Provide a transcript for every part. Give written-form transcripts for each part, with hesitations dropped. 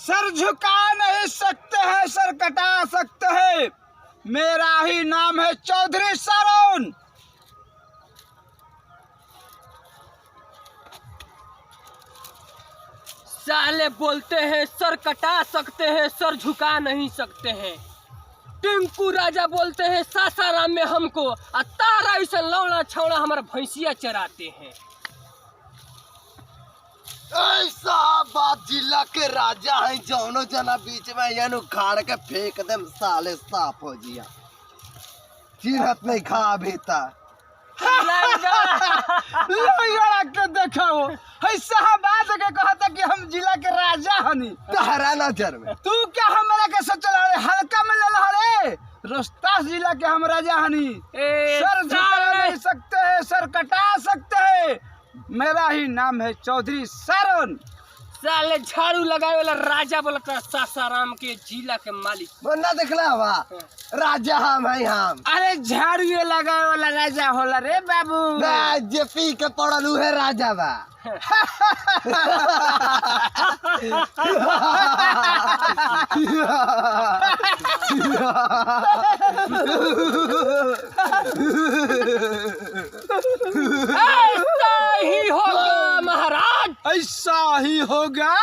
सर झुका नहीं सकते हैं, सर कटा सकते हैं। मेरा ही नाम है चौधरी सरोन। साले बोलते हैं सर कटा सकते हैं, सर झुका नहीं सकते हैं। टिंकू राजा बोलते हैं सासाराम में हमको तारा ऐसा लौड़ा छौड़ा हमारा भैंसिया चराते हैं। ऐसा बात जिला के राजा है, जौनो जना बीच में यानी उखाड़ के फेंक दे साले साफ हो जिया। चिन्हत नहीं खा भीता लंगड़ा के देखो ऐसा बात के कहता कि हम जिला के राजा हनी। तहरा नजर में तू क्या हमारा कैसे चला रहे, हल्का में ले रे। रोहतास जिला के हम राजा हनी। सर झुका नहीं सकते हैं, सर कटा सकते हैं। मेरा ही नाम है चौधरी सरोन। साले झाड़ू लगाए वाला राजा बोलता सासाराम के जिला के मालिक। बंदा देखला हुआ राजा हम है हम। अरे झाड़ू ये लगाए वाला राजा होला रे बाबू। जे पी के पड़ल उहे राजा बा। ऐसा ही होगा महाराज, ऐसा ही होगा,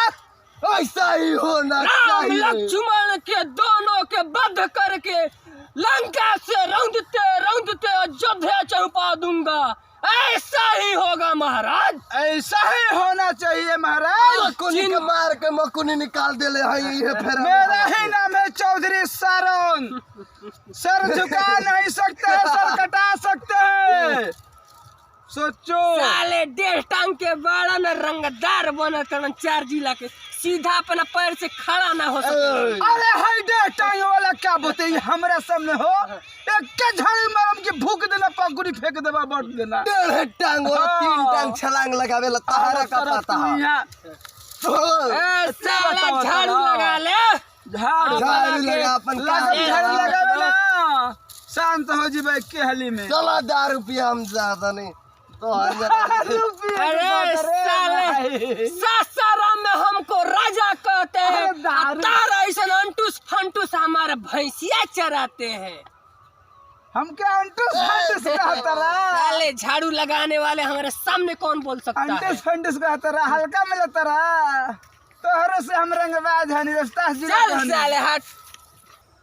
ऐसा ही होना राम चाहिए। लक्ष्मण के दोनों के बध करके लंका से रौंदते रौंदते अयोध्या चौपा दूंगा। ऐसा ही होगा महाराज, ऐसा ही होना चाहिए महाराज। मकुनी के मार के मकुनी निकाल देले है ये फिर। मेरा ही नाम है चौधरी सरोन। सर झुका नहीं सकते हैं, सर कटा सकते हैं। सोचो साले 1.5 टांग के बड़ा न रंगदार बना करन 4 जिला के सीधा अपना पैर से खड़ा ना हो सके। अरे हाय दे टांग वाला क्या बोलते हैं हमरा सामने हो। एक के झाड़ी मारम के भूख देना, पगुड़ी फेंक देबा, बढ़ देना। 1.5 टांग और 3 टांग छलांग लगावे ला तहरा का पता है। ए साला झाड़ू लगा ले, झाड़ू लगा अपन काम। झाड़ू लगावे ना, शांत हो जी भाई के हली में। चला 10 रुपया हम ज्यादा नहीं तो अरे साले सासाराम में हमको राजा कहते हैं, तारा ऐसा अंटूस फंटूस हमारे भैंसिया चराते हैं। हम क्या अंटूस फंटूस कहता रहा। साले झाड़ू लगाने वाले हमारे सामने कौन बोल सकता है? अंटूस फंटूस कहता रहा, हल्का में लेता रहा। तोहरे से हम रंगबाज हनी, रोहतास जिला के चल हनी। साले हट।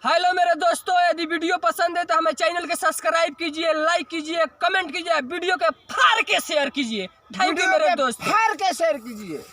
हेलो मेरे दोस्तों, यदि वीडियो पसंद है तो हमें चैनल के सब्सक्राइब कीजिए, लाइक कीजिए, कमेंट कीजिए, वीडियो के फाड़ के शेयर कीजिए। थैंक यू मेरे दोस्त। फाड़ के शेयर कीजिए।